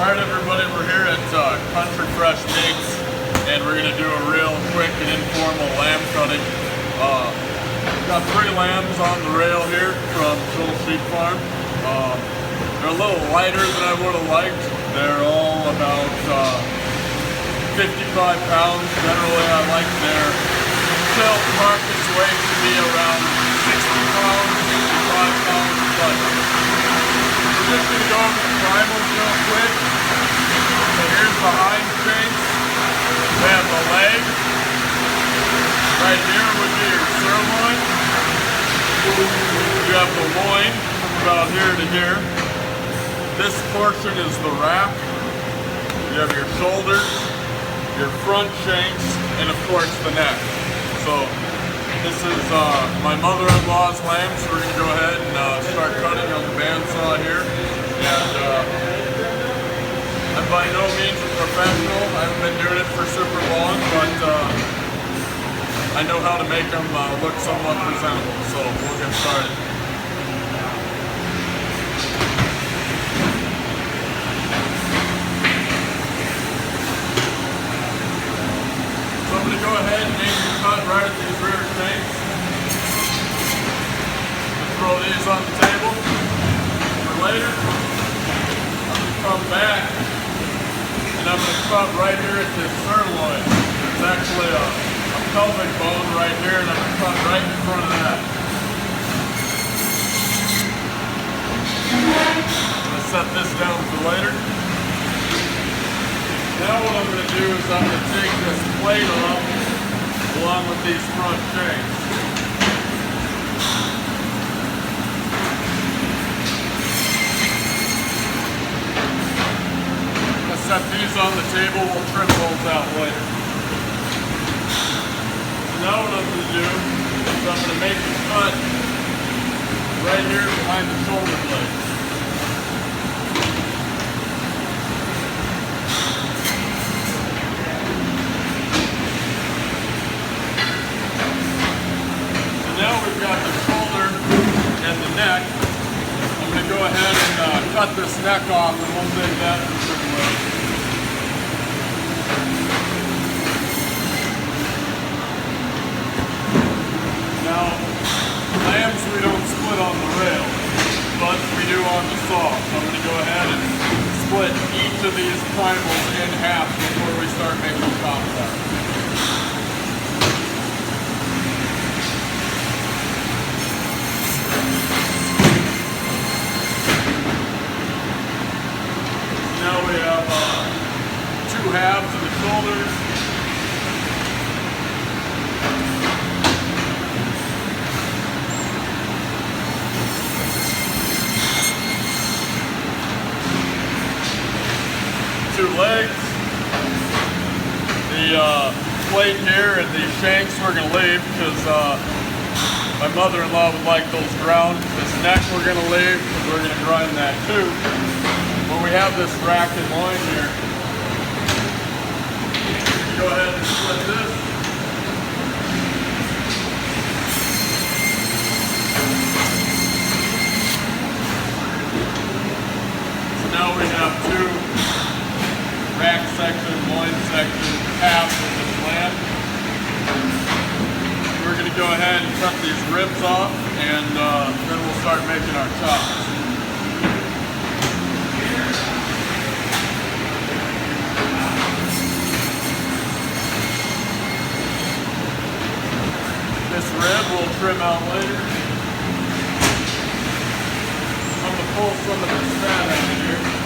Alright everybody, we're here at Country Fresh Meats, and we're going to do a real quick and informal lamb cutting. Got 3 lambs on the rail here from Schulz Sheep Farm. They're a little lighter than I would have liked. They're all about 55 pounds. Generally I like their shell carcass weight to be around 60 pounds, 65 pounds, but we're just going to go over the primals real quick. So here's the hind shanks. We have the leg. Right here would be your sirloin. You have the loin from about here to here. This portion is the wrap. You have your shoulders, your front shanks, and of course the neck. So this is my mother-in-law's lamb, so we're going to go ahead and start cutting on the bandsaw here. And I'm by no means a professional. I haven't been doing it for super long, but I know how to make them look somewhat presentable, so we'll get started. So I'm going to go ahead and aim the cut right at these rear shanks. Throw these on the table for later. I'm going to come back and I'm going to cut right here at this sirloin. There's actually a pelvic bone right here, and I'm going to cut right in front of that. I'm going to set this down for later. Now what I'm going to do is I'm going to take this plate off along with these front shanks. I'm going to set these on the table. We'll trim those out later. Now what I'm going to do is I'm going to make a cut right here behind the shoulder blades. So now we've got the shoulder and the neck. I'm going to go ahead and cut this neck off, and we'll save that for certain ways. Now, lambs we don't split on the rail, but we do on the saw. So I'm going to go ahead and split each of these primals in half before we start making chop parts. Now we have 2 halves of the shoulders. Legs. The plate here and the shanks we're going to leave because my mother-in-law would like those ground. This neck we're going to leave because we're going to grind that too. But we have this rack and loin here. Go ahead and split this. So now we have 2 rack section, loin section, halves of this lamb. We're going to go ahead and cut these ribs off, and then we'll start making our chops. This rib we'll trim out later. I'm going to pull some of this fat out of here.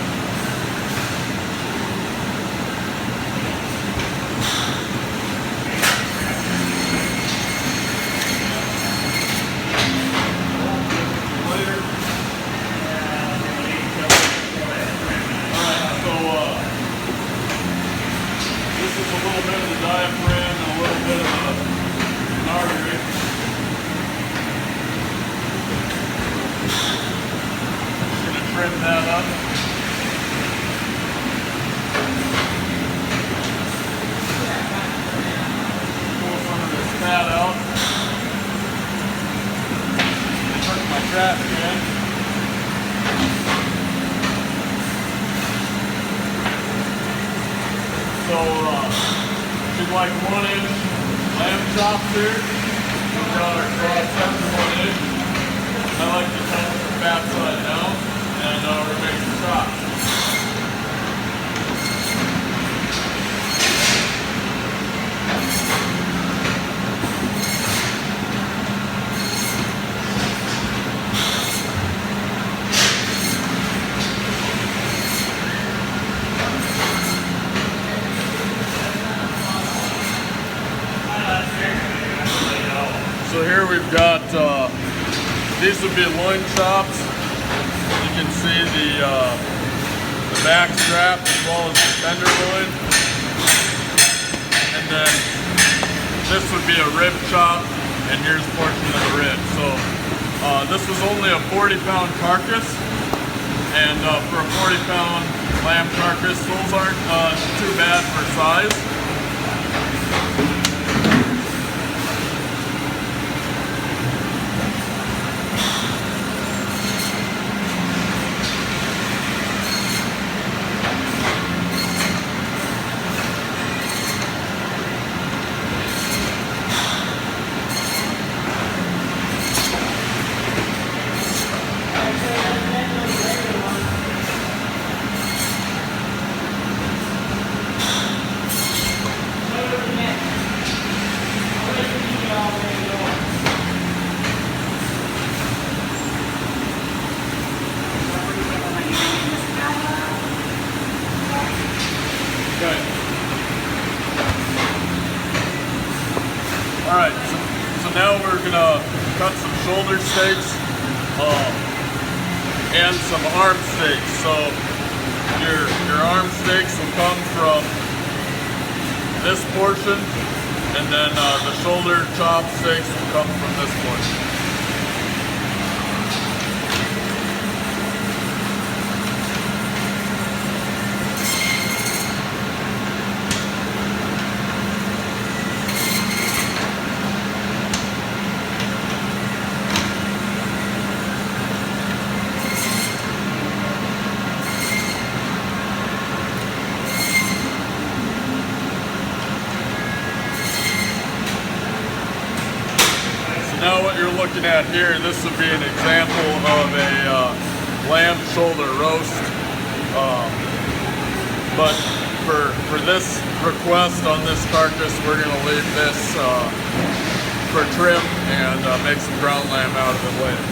Diaphragm and a little bit of an artery. Just going to trim that up. using like 1-inch lamb chops here. We've got our cross section 1 inch. I like to cut the fat side down, and we're making chops. So here we've got, these would be loin chops. You can see the back strap as well as the tenderloin. And then this would be a rib chop, and here's a portion of the rib. So this was only a 40-pound carcass, and for a 40-pound lamb carcass, those aren't too bad for size. Alright, so now we're going to cut some shoulder steaks and some arm steaks. So your arm steaks will come from this portion, and then the shoulder chop steaks will come from this portion. Now what you're looking at here, this would be an example of a lamb shoulder roast. But for this request on this carcass, we're going to leave this for trim and make some ground lamb out of it later.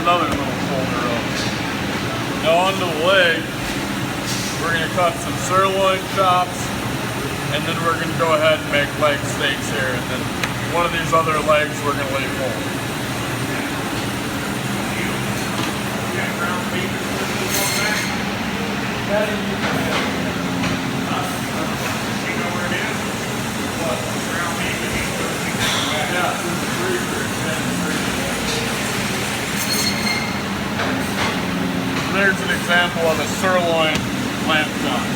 Another little shoulder roast. Now onto the leg, we're going to cut some sirloin chops, and then we're going to go ahead and make leg steaks here, and then one of these other legs we're going to leave whole. There's an example of a sirloin lamb chop.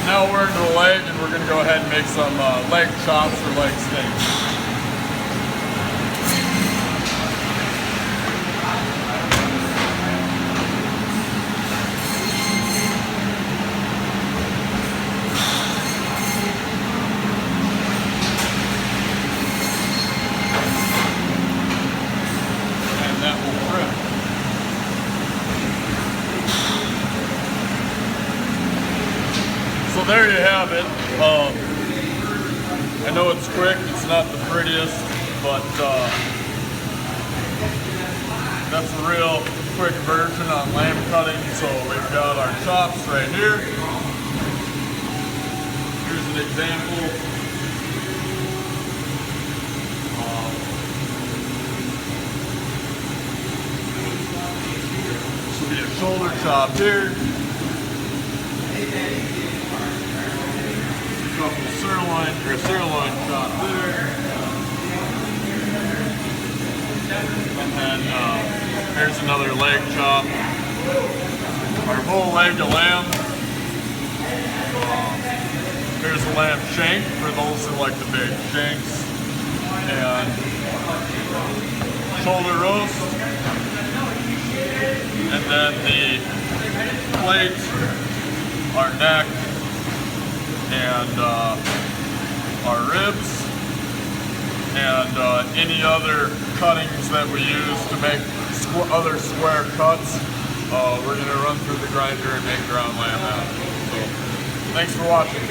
Now we're into the leg, and we're going to go ahead and make some leg chops or leg steaks. So there you have it. I know it's quick, it's not the prettiest, but that's a real quick version on lamb cutting. So we've got our chops right here. Here's an example. This will be a shoulder chop here. couple sirloin chop there. And then here's another leg chop. Our whole leg of lamb. Here's the lamb shank for those who like the big shanks. And shoulder roast. And then the plate, our neck, and our ribs, and any other cuttings that we use to make other square cuts. We're going to run through the grinder and make ground lamb out. So, thanks for watching.